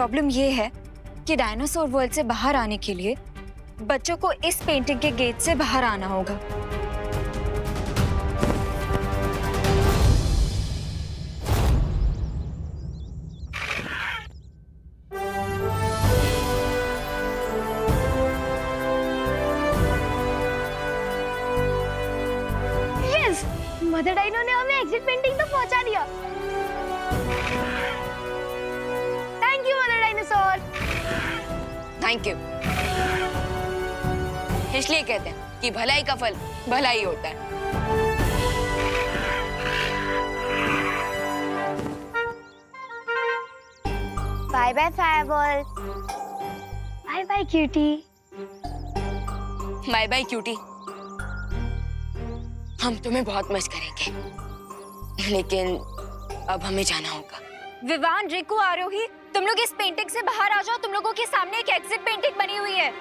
Problem ये है कि डायनासोर वर्ल्ड से बाहर आने के लिए बच्चों को इस पेंटिंग के गेट से बाहर आना होगा। यस, मदर डायनो ने हमें एग्जिट पेंटिंग तो पहुंचा दिया। Thank you mother dinosaur. Thank you. इसलिए कहते हैं कि भलाई का फल भलाई होता है। Bye bye fireball. Bye bye cutie. Bye bye cutie. हम तुम्हें बहुत मिस करेंगे, लेकिन अब हमें जाना होगा। विवान, रिकू, आरोही, तुम लोग इस पेंटिंग से बाहर आ जाओ। तुम लोगों के सामने एक एग्जिट पेंटिंग बनी हुई है।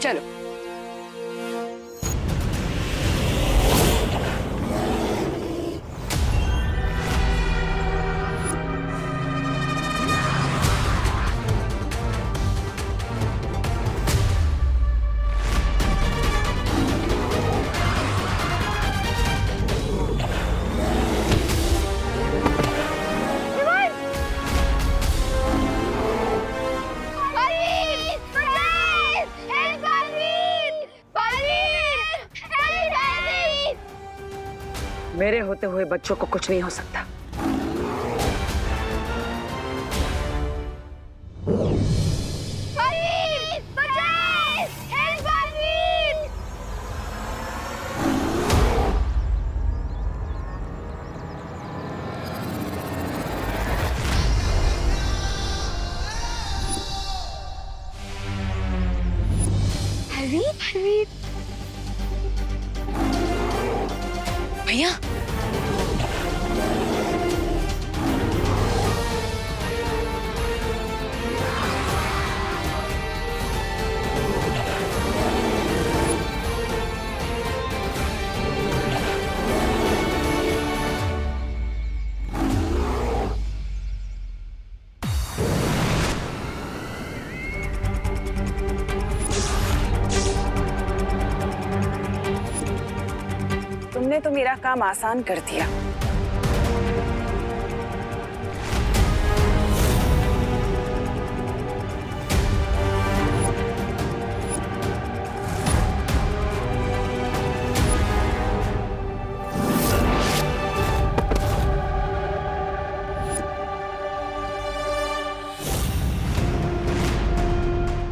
चलो। मेरे होते हुए बच्चों को कुछ नहीं हो सकता। भैया, तुमने तो मेरा काम आसान कर दिया।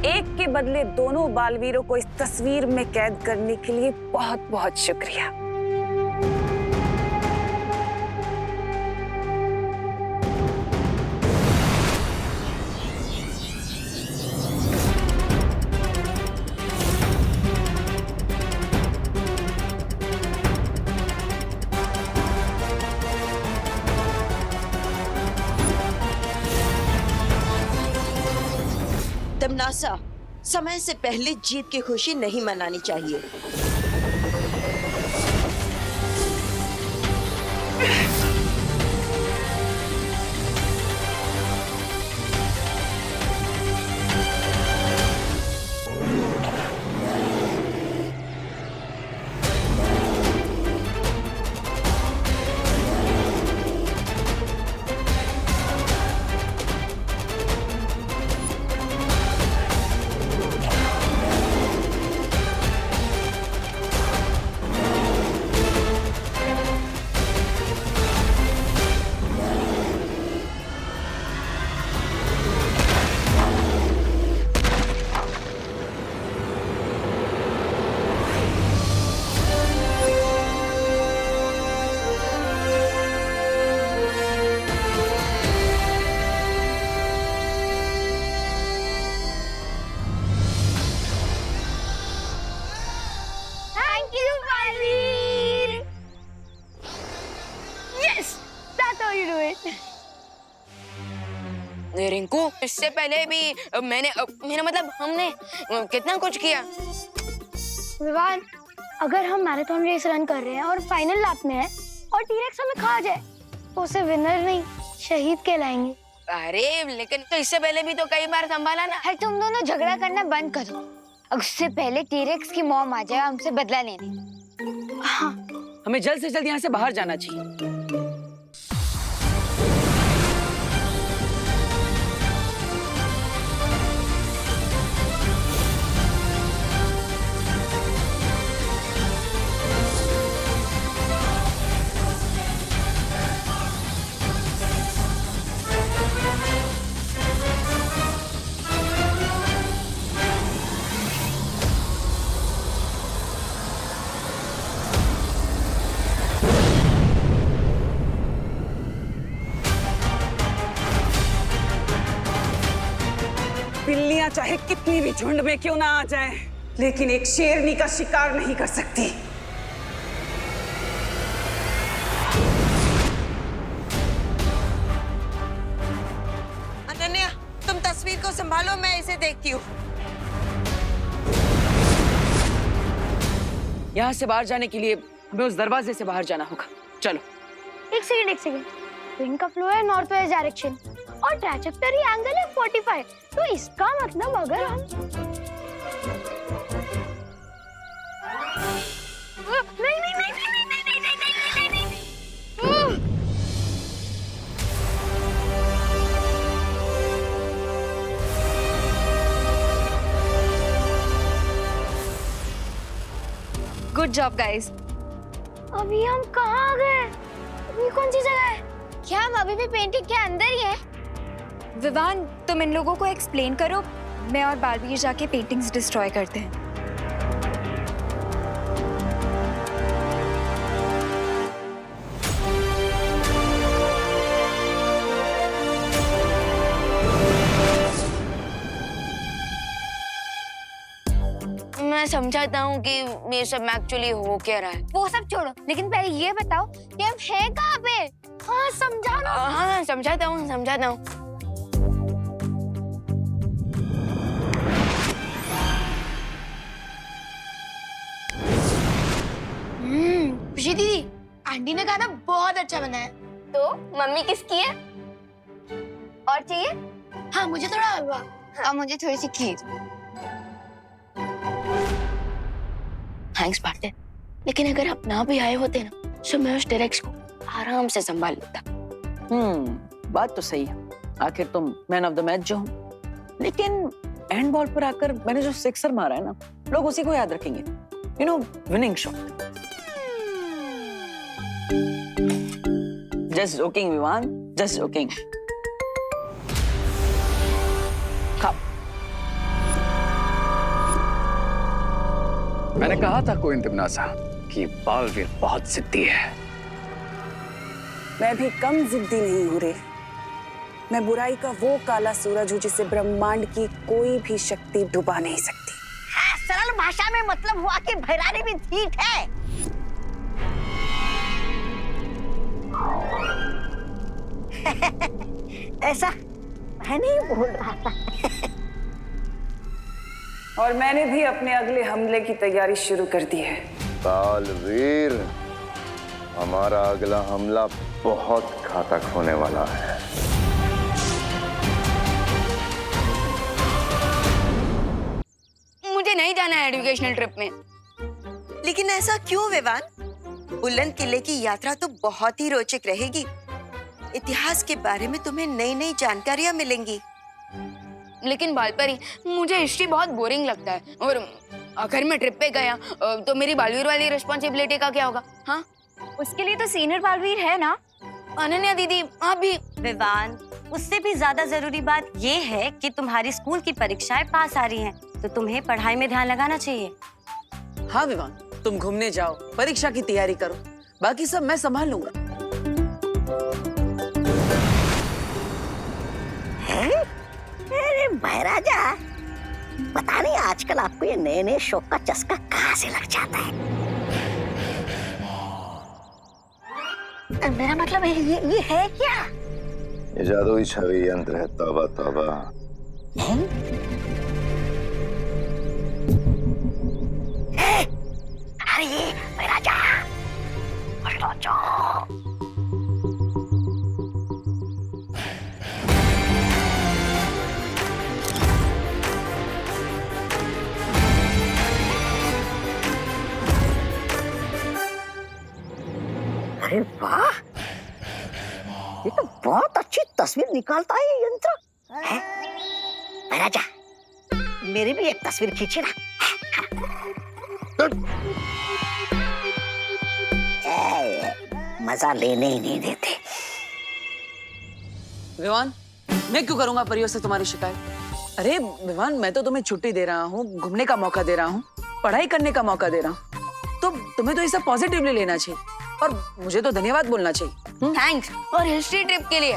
एक के बदले दोनों बालवीरों को इस तस्वीर में कैद करने के लिए बहुत बहुत शुक्रिया। तमनासा, समय से पहले जीत की खुशी नहीं मनानी चाहिए। रिंकू, इससे पहले भी मैंने मेरा मतलब हमने कितना कुछ किया। विवान, अगर हम मैराथन रेस रन कर रहे हैं और फाइनल लैप में है और टीरेक्स हमें खा जाए तो उसे विनर नहीं शहीद कहलाएंगे। अरे लेकिन तो इससे पहले भी तो कई बार संभाला ना। है, तुम दोनों झगड़ा करना बंद करो। अब उससे पहले टीरेक्स की मॉम आ जाए हमसे बदला लेने। हाँ, हमें जल्द से जल्द यहाँ से बाहर जाना चाहिए। बिल्लियां चाहे कितनी भी झुंड में क्यों ना आ जाएं, लेकिन एक शेरनी का शिकार नहीं कर सकती। अनन्या, तुम तस्वीर को संभालो, मैं इसे देखती हूँ। यहाँ से बाहर जाने के लिए हमें उस दरवाजे से बाहर जाना होगा। चलो। एक सेकंड। विंड का फ्लो है नॉर्थ वेस्ट डायरेक्शन और ट्रैजेक्टरी एंगल है 45। तो इसका मतलब अगर हम नहीं। Good job guys. अभी हम कहाँ आ गए? अभी कौन सी जगह है? क्या हम अभी भी पेंटिंग के अंदर ही हैं? विवान, तुम इन लोगों को एक्सप्लेन करो, मैं और बालवीर जाके पेंटिंग्स डिस्ट्रॉय करते हैं। मैं समझाता हूँ कि ये सब एक्चुअली हो क्या रहा है। वो सब छोड़ो, लेकिन पहले ये बताओ कि हम हैं कहाँ पे? हाँ समझाना। हाँ समझाता हूँ। खुशी दीदी, आंटी ने खाना बहुत अच्छा बना है। तो मम्मी किसकी है? और चाहिए? हाँ, मुझे थोड़ा हलवा और मुझे थोड़ी सी खीर। थैंक्स पार्टनर, लेकिन अगर आप ना भी आए होते ना तो मैं उस टीरेक्स को आराम से संभाल लेता। बात तो सही है। आखिर तुम मैन ऑफ द मैच जो हो। लेकिन एंड बॉल पर आकर मैंने जो सिक्सर मारा है ना, लोग उसी को याद रखेंगे। You know, winning shot. Just joking Vivaan, just joking. खाओ। मैंने कहा था कोई तिमनासा कि बालवीर बहुत जिद्दी है। मैं भी कम जिद्दी नहीं हूँ रे। मैं बुराई का वो काला सूरज हूँ जिसे ब्रह्मांड की कोई भी शक्ति डुबा नहीं सकती। सरल भाषा में मतलब हुआ कि भैरानी भी ठीक है। ऐसा मैं नहीं बोल रहा था। और मैंने भी अपने अगले हमले की तैयारी शुरू कर दी है। बालवीर, हमारा अगला हमला बहुत घातक होने वाला है। मुझे नहीं जाना है एजुकेशनल ट्रिप में। लेकिन ऐसा क्यों विवान? बुलंद किले की यात्रा तो बहुत ही रोचक रहेगी। इतिहास के बारे में तुम्हें नई नई जानकारियां मिलेंगी। लेकिन बालपरी, मुझे हिस्ट्री बहुत बोरिंग लगता है। और अगर मैं ट्रिप पे गया तो मेरी बालवीर वाली रिस्पॉन्सिबिलिटी का क्या होगा? हाँ, उसके लिए तो सीनियर बालवीर है ना। अनन्या दीदी, आप भी। विवान, उससे भी ज्यादा जरूरी बात ये है कि तुम्हारी स्कूल की परीक्षाएं पास आ रही हैं, तो तुम्हें पढ़ाई में ध्यान लगाना चाहिए। हाँ विवान, तुम घूमने जाओ, परीक्षा की तैयारी करो, बाकी सब मैं संभाल लूंगा। अरे महाराजा, पता नहीं आजकल आपको ये नए नए शौक का चस्का कहाँ से लग जाता है। मेरा मतलब ये है क्या? ये जादुई छवि यंत्र है। तौबा तौबा। अरे वाह, ये तो बहुत अच्छी तस्वीर निकालता है ये यंत्र। है? महाराजा, मेरी भी एक तस्वीर खींचे ना। मजा लेने ही नहीं देते। विवान, मैं क्यों करूंगा परियों से तुम्हारी शिकायत? अरे विवान, मैं तो तुम्हें छुट्टी दे रहा हूँ, घूमने का मौका दे रहा हूँ, पढ़ाई करने का मौका दे रहा हूँ, तो तुम्हें तो ये सब पॉजिटिवली लेना चाहिए और मुझे तो धन्यवाद बोलना चाहिए। थैंक्स। और हिस्ट्री ट्रिप के लिए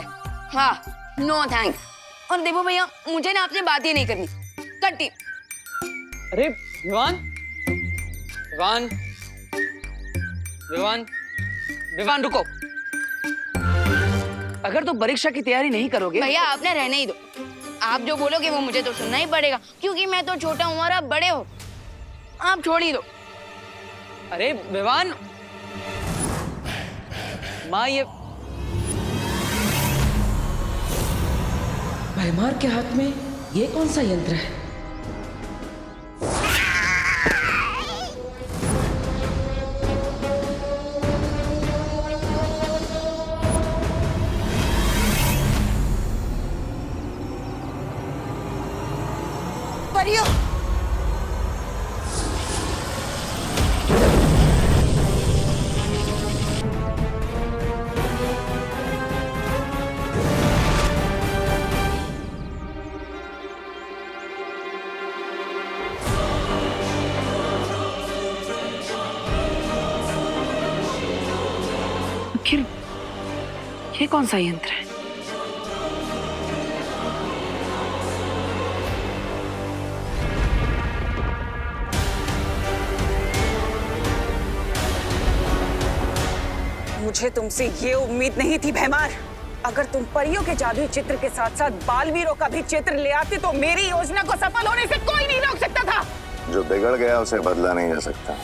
हाँ, नो थैंक्स। और देखो भैया, मुझे ना आपसे बात ही नहीं करनी, कट्टी। अरे विवान, विवान, विवान, विवान रुको। अगर तुम परीक्षा की तैयारी नहीं करोगे भैया, आप ना रहने ही दो। आप जो बोलोगे वो मुझे तो सुनना ही पड़ेगा, क्योंकि मैं तो छोटा हूँ और आप बड़े हो। आप छोड़ ही दो। अरे विवान, माँ ये भैमार के हाथ में ये कौन सा यंत्र है? परियो, आखिर ये कौन सा यंत्र है? मुझे तुमसे ये उम्मीद नहीं थी भैमार। अगर तुम परियों के जादुई चित्र के साथ साथ बालवीरों का भी चित्र ले आते तो मेरी योजना को सफल होने से कोई नहीं रोक सकता था। जो बिगड़ गया उसे बदला नहीं जा सकता।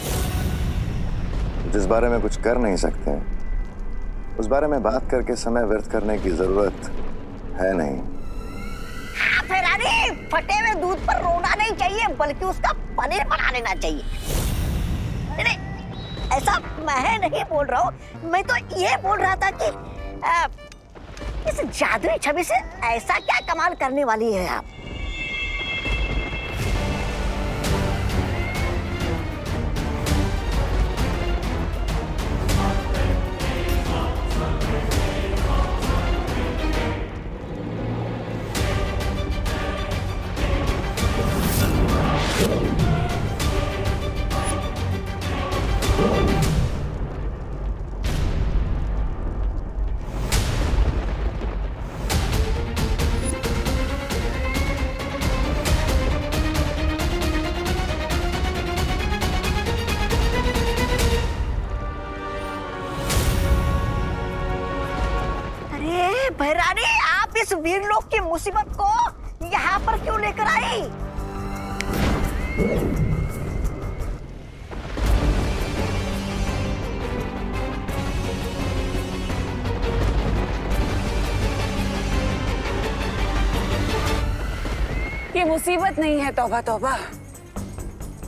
जिस बारे में कुछ कर नहीं सकते उस बारे में बात करके समय व्यर्थ करने की जरूरत है नहीं। हाँ फिर फटे हुए दूध पर रोना नहीं चाहिए, बल्कि उसका पनीर बना लेना चाहिए। नहीं, ऐसा मैं नहीं बोल रहा हूँ, मैं तो ये बोल रहा था कि इस जादुई छवि से ऐसा क्या कमाल करने वाली है आप? भैरानी, आप इस वीरलोक की मुसीबत को यहाँ पर क्यों लेकर आई? ये मुसीबत नहीं है तौबा तौबा,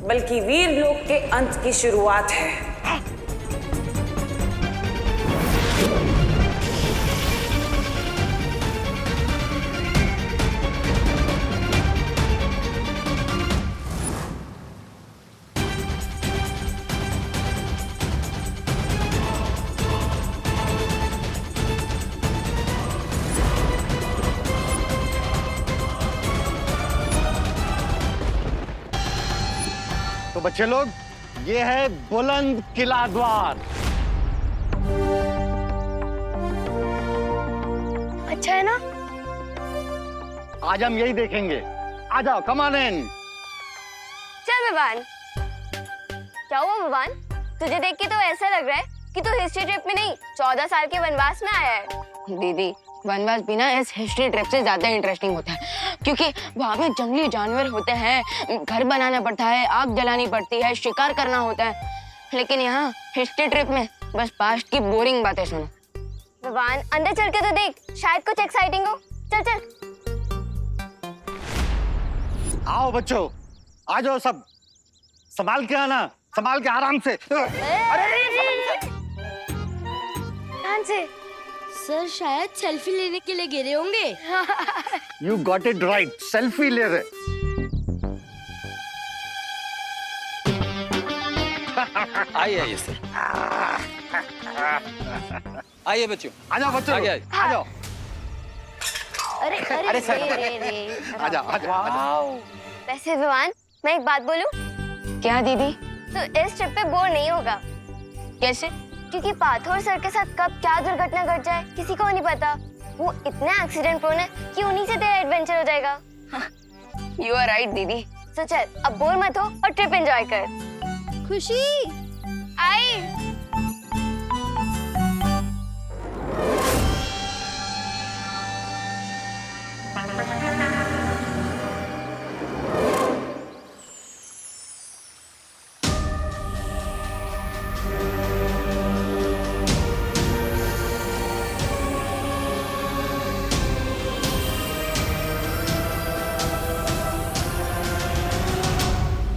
बल्कि वीरलोक के अंत की शुरुआत है। तो बच्चे लोग, ये है बुलंद किला द्वार। अच्छा है ना? आज हम यही देखेंगे। आ जाओ, कम ऑन इन। चल विवान। क्या हुआ विवान? तुझे देख के तो ऐसा लग रहा है कि तू हिस्ट्री ट्रिप में नहीं 14 साल के वनवास में आया है। दीदी, वनवास भी ना इस हिस्ट्री ट्रिप से ज्यादा इंटरेस्टिंग होता है, क्योंकि वहाँ पे जंगली जानवर होते हैं, घर बनाना पड़ता है, आग जलानी पड़ती है, शिकार करना होता है। लेकिन यहाँ हिस्ट्री ट्रिप में बस पास्ट की बोरिंग बातें सुनो। विवान, अंदर चल के तो देख, शायद कुछ एक्साइटिंग हो। चल चल। आओ बच्चों, आ जाओ सब। संभाल के आना, संभाल के आराम से। से? सर शायद सेल्फी लेने के लिए गिरे होंगे। You got it right. Selfie ले रहे। आइए आइए सर। आइए बच्चों। आ जाओ बच्चों। आगे आ जाओ। अरे अरे सर। आ जाओ आ जाओ। वैसे विवान, मैं एक बात बोलूं? क्या दीदी? तो इस ट्रिप पे बोर नहीं होगा। कैसे? क्योंकि पाथोर सर के साथ कब क्या दुर्घटना घट जाए किसी को नहीं पता। वो इतना एक्सीडेंट प्रोन है कि उन्हीं से तेरा एडवेंचर हो जाएगा। यू आर राइट दीदी। तो चल अब बोर मत हो और ट्रिप एंजॉय कर। खुशी आई।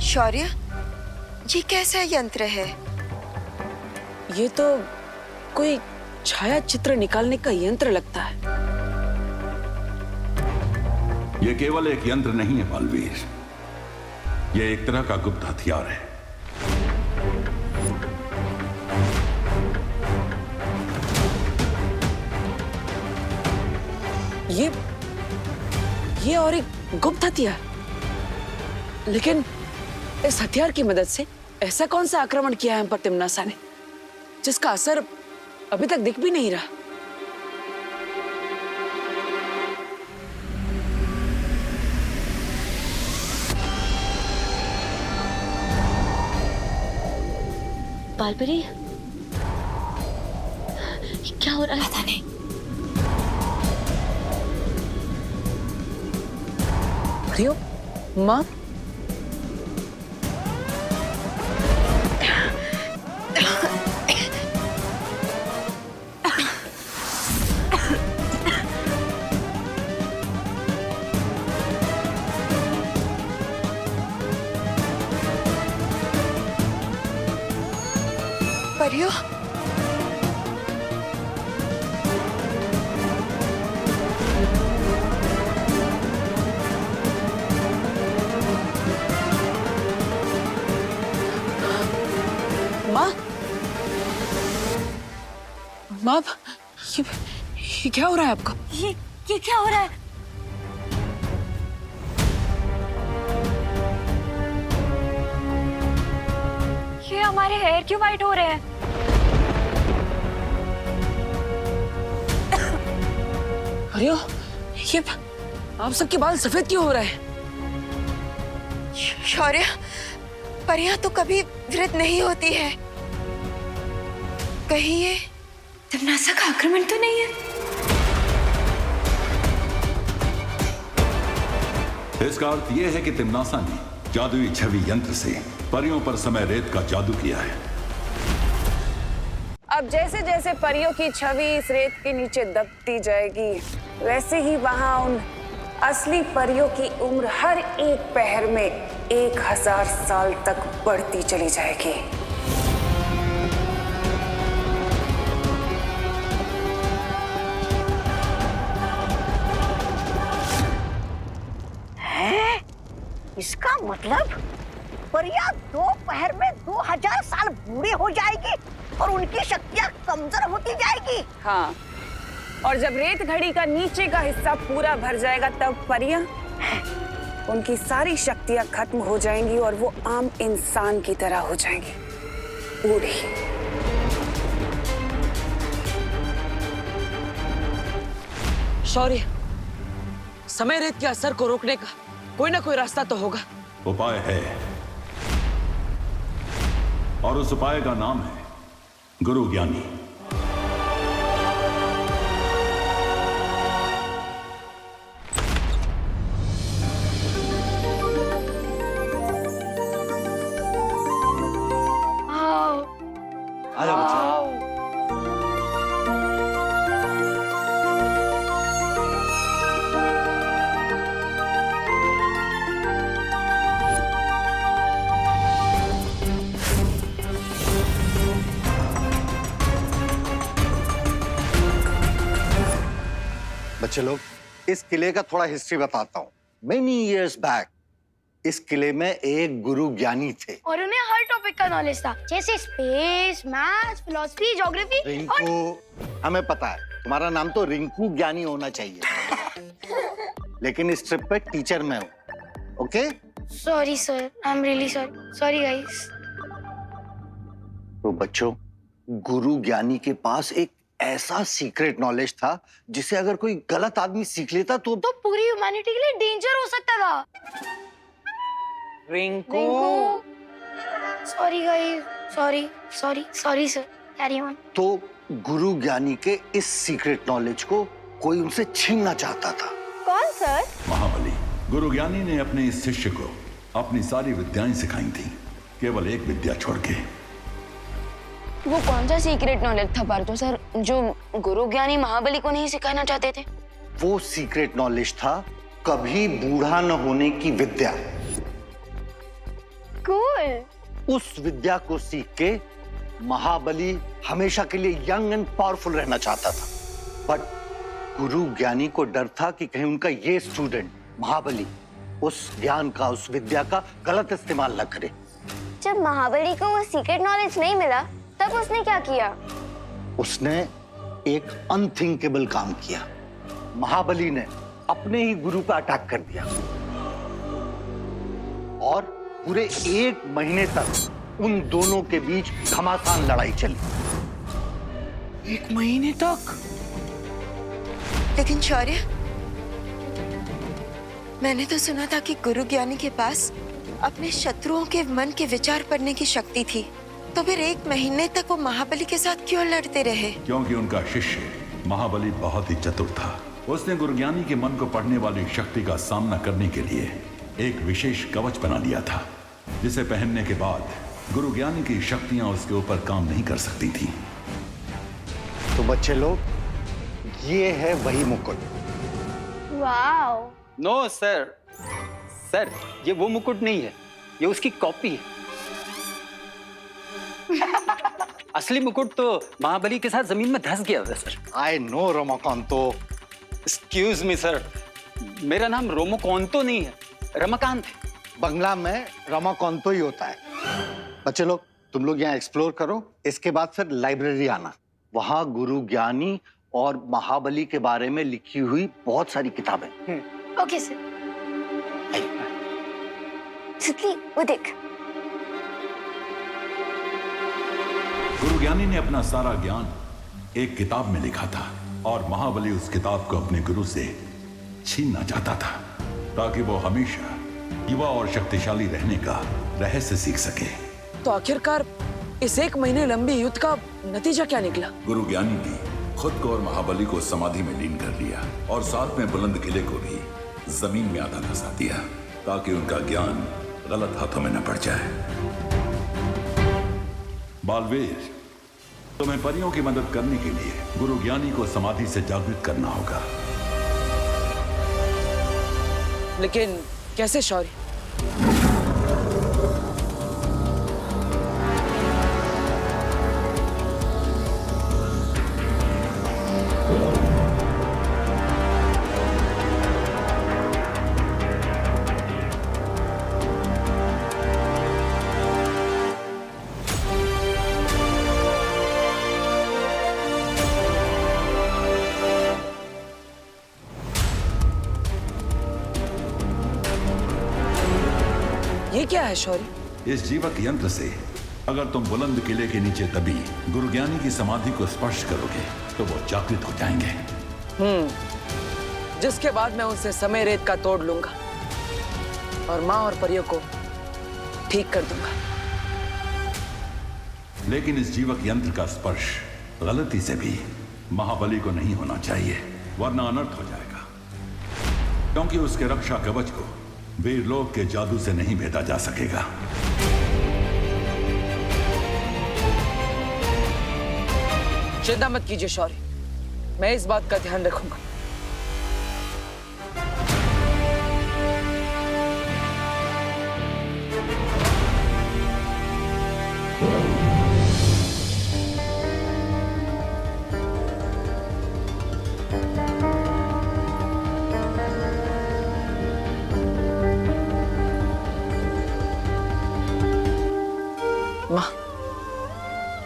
शौर्य, ये कैसा यंत्र है? ये तो कोई छाया चित्र निकालने का यंत्र लगता है। ये केवल एक यंत्र नहीं है बालवीर, ये एक तरह का गुप्त हथियार है। ये और एक गुप्त हथियार। लेकिन इस हथियार की मदद से ऐसा कौन सा आक्रमण किया है हम पर तिम्नासा ने, जिसका असर अभी तक दिख भी नहीं रहा? बालपरी, क्या हो रहा है? पता नहीं। प्रियो, माँ, परियो, माँ, माँ, ये क्या हो रहा है आपको? ये क्या हो रहा है? ये हमारे हेयर क्यों वाइट हो रहे हैं? अरे ये आप सबके बाल सफेद क्यों हो रहे हैं? शौर्य, परियां तो कभी वृद्ध नहीं होती है। कहीं ये तिम्नासा का आक्रमण तो नहीं है? इसका अर्थ यह है कि तिम्नासा ने जादुई छवि यंत्र से परियों पर समय रेत का जादू किया है। अब जैसे जैसे परियों की छवि इस रेत के नीचे दबती जाएगी, वैसे ही वहां उन असली परियों की उम्र हर एक पहर में 1000 साल तक बढ़ती चली जाएगी। हैं? इसका मतलब परियां 2 पहर में 2000 साल बूढ़ी हो जाएगी और उनकी शक्तियां कमजोर होती जाएगी। हाँ, और जब रेत घड़ी का नीचे का हिस्सा पूरा भर जाएगा तब परियां उनकी सारी शक्तियां खत्म हो जाएंगी और वो आम इंसान की तरह हो जाएंगी, बूढ़ी। शौर्य, समय रेत के असर को रोकने का कोई ना कोई रास्ता तो होगा। उपाय है, और उस उपाय का नाम है गुरु ज्ञानी। आ जाओ बच्चों। बच्चे लोग, इस किले का थोड़ा हिस्ट्री बताता हूँ। मेनी इयर्स बैक इस किले में एक गुरु ज्ञानी थे और उन्हें हर टॉपिक का नॉलेज था, जैसे space, maths, philosophy, geography. Rinku, हमें पता है तुम्हारा नाम तो रिंकू ज्ञानी होना चाहिए, लेकिन इस ट्रिप पे टीचर मैं हूँ। Okay? Sorry sir, I am really sorry guys. तो बच्चों, गुरु ज्ञानी के पास एक ऐसा सीक्रेट नॉलेज था जिसे अगर कोई गलत आदमी सीख लेता तो पूरी ह्यूमैनिटी के लिए डेंजर हो सकता था। Rinku. Sorry guys, sorry sir, carry on. तो गुरु ज्ञानी के इस सीक्रेट नॉलेज को कोई उनसे छीनना चाहता था। कौन सर? महाबली। गुरु ज्ञानी ने अपने इस शिष्य को अपनी सारी विद्याएं सिखाई थी, केवल एक विद्या छोड़ के। वो कौन सा सीक्रेट नॉलेज था पार्थो सर जो गुरु ज्ञानी महाबली को नहीं सिखाना चाहते थे? वो सीक्रेट नॉलेज था कभी बूढ़ा न होने की विद्या। कूल। उस विद्या को सीख के महाबली हमेशा के लिए यंग एंड पावरफुल रहना चाहता था, बट गुरु ज्ञानी को डर था कि कहीं उनका ये स्टूडेंट महाबली उस ज्ञान का, उस विद्या का गलत इस्तेमाल न करे। जब महाबली को वो सीक्रेट नॉलेज नहीं मिला तब उसने क्या किया? उसने एक अनथिंकेबल काम किया। महाबली ने अपने ही गुरु पर अटैक कर दिया और पूरे 1 महीने तक उन दोनों के बीच घमासान लड़ाई चली। 1 महीने तक? लेकिन शौर्य, मैंने तो सुना था कि गुरु ज्ञानी के पास अपने शत्रुओं के मन के विचार पढ़ने की शक्ति थी, तो फिर 1 महीने तक वो महाबली के साथ क्यों लड़ते रहे? क्योंकि उनका शिष्य महाबली बहुत ही चतुर था। उसने गुरुज्ञानी के मन को पढ़ने वाली शक्ति का सामना करने के लिए एक विशेष कवच बना लिया था, जिसे पहनने के बाद गुरुज्ञानी की शक्तियां उसके ऊपर काम नहीं कर सकती थी। तो बच्चे लोग, ये है वही मुकुट। वाओ। नो सर, सर ये वो मुकुट नहीं है, ये उसकी कॉपी है। असली मुकुट तो महाबली के साथ जमीन में धंस गया था sir. I know Romakanto. Excuse me sir, मेरा नाम रोमोकांतो नहीं है, रमाकांत है। बंगला में रमाकांतो ही होता है। बच्चे लोग, तुम लोग यहाँ एक्सप्लोर करो, इसके बाद फिर लाइब्रेरी आना। वहाँ गुरु ज्ञानी और महाबली के बारे में लिखी हुई बहुत सारी किताबें। Okay sir. सुतली, वो देख। गुरुज्ञानी ने अपना सारा ज्ञान एक किताब में लिखा था और महाबली उस किताब को अपने गुरु से छीनना चाहता था ताकि वो हमेशा युवा और शक्तिशाली रहने का रहस्य सीख सके। तो आखिरकार इस 1 महीने लंबी युद्ध का नतीजा क्या निकला? गुरुज्ञानी ने खुद को और महाबली को समाधि में लीन कर लिया और साथ में बुलंद किले को भी जमीन में आधा धंसा दिया ताकि उनका ज्ञान गलत हाथों में न पड़ जाए। बालवीर, तुम्हें परियों की मदद करने के लिए गुरु ज्ञानी को समाधि से जागृत करना होगा। लेकिन कैसे शौर्य? ये क्या है शौर्य? इस जीवक यंत्र से अगर तुम बुलंद किले के नीचे दबी गुरुज्ञानी की समाधि को स्पर्श करोगे तो वो जागृत हो जाएंगे। जिसके बाद मैं उनसे समय रेत का तोड़ लूंगा और माँ और परियों को ठीक कर दूंगा। लेकिन इस जीवक यंत्र का स्पर्श गलती से भी महाबली को नहीं होना चाहिए, वरना अनर्थ हो जाएगा, क्योंकि उसके रक्षा कवच को वीरलोक के जादू से नहीं भेदा जा सकेगा। चिंता मत कीजिए शौर्य, मैं इस बात का ध्यान रखूंगा।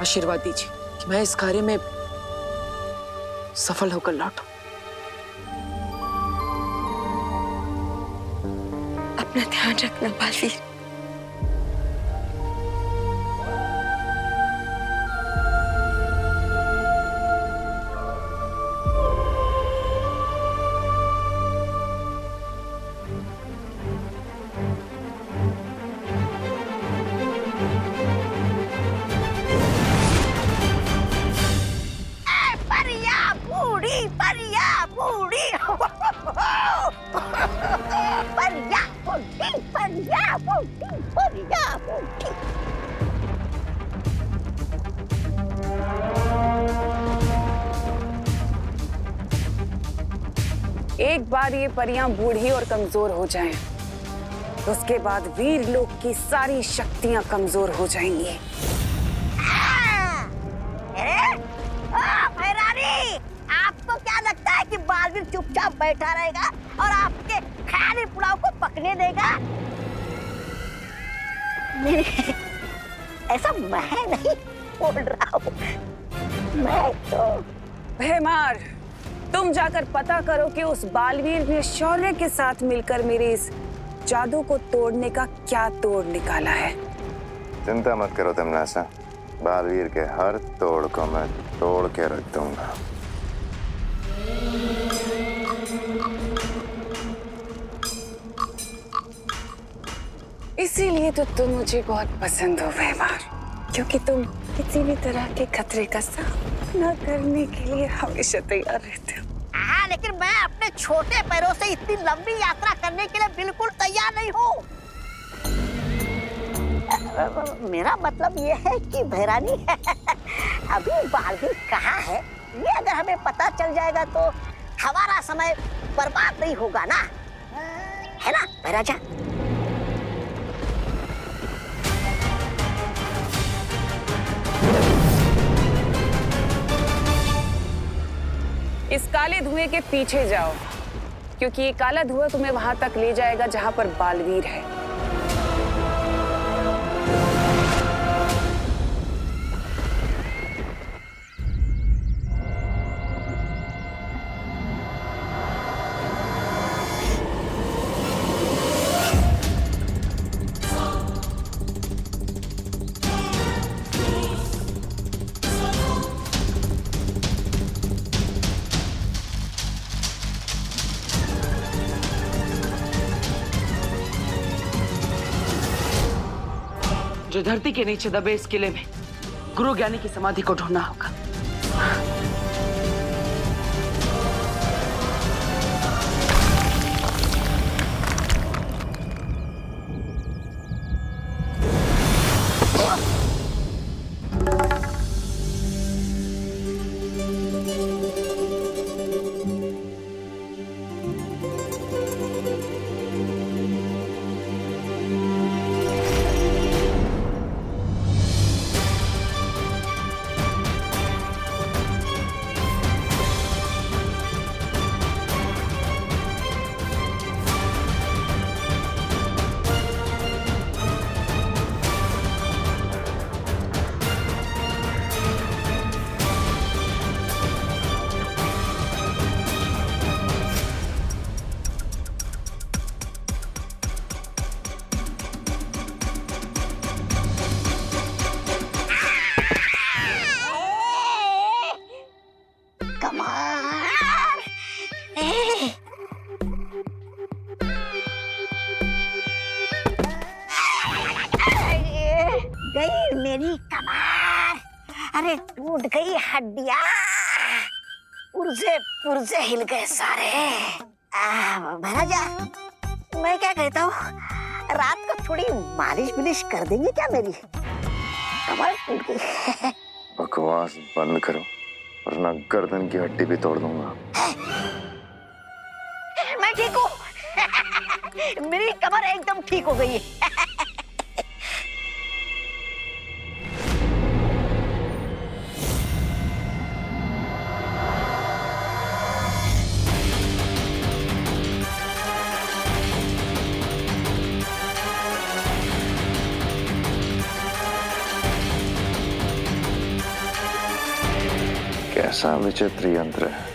आशीर्वाद दीजिए कि मैं इस कार्य में सफल होकर लौटूं। अपना ध्यान रखना बालवीर। परिया बूढ़ी परिया बूढ़ी परिया बूढ़ी परिया बूढ़ी परिया बूढ़ी। एक बार ये परियां बूढ़ी और कमजोर हो जाएं, तो उसके बाद वीर लोक की सारी शक्तियां कमजोर हो जाएंगी। भैरानी, आपको क्या लगता है कि बालवीर चुपचाप बैठा रहेगा और आपके ख्याली पुलाव को पकने देगा? नहीं, ऐसा मैं नहीं बोल रहा हूँ। मैं तो भैमार, तुम जाकर पता करो कि उस बालवीर ने शौर्य के साथ मिलकर मेरे इस जादू को तोड़ने का क्या तोड़ निकाला है। चिंता मत करो तमन्नासा, बालवीर के हर तोड़ को मैं तोड़ के रख दूंगा। इसीलिए तो तुम मुझे बहुत पसंद हो भैमार, क्योंकि तुम किसी भी तरह के खतरे का सामना करने के लिए हमेशा तैयार रहते हो। हाँ, लेकिन मैं अपने छोटे पैरों से इतनी लंबी यात्रा करने के लिए बिल्कुल तैयार नहीं हूँ। मेरा मतलब ये है कि भैरानी अभी बालवीर कहाँ है, ये अगर हमें पता चल जाएगा तो हमारा समय बर्बाद नहीं होगा ना, है ना भैराजा? इस काले धुएं के पीछे जाओ, क्योंकि ये काला धुआं तुम्हें वहां तक ले जाएगा जहां पर बालवीर है। जो धरती के नीचे दबे इस किले में गुरु ज्ञानी की समाधि को ढूंढना होगा। गई मेरी कमर, अरे टूट गई हड्डियां, पुर्जे पुर्जे हिल गए सारे। महाराजा, मैं क्या कहता हूँ, रात को थोड़ी मालिश बिलिश कर देंगे क्या मेरी? कमर टूट गई। बकवास बंद करो वरना गर्दन की हड्डी भी तोड़ दूंगा। मैं ठीक हूँ। मेरी कमर एकदम ठीक हो गई है। कैसा विचित्र यंत्र है।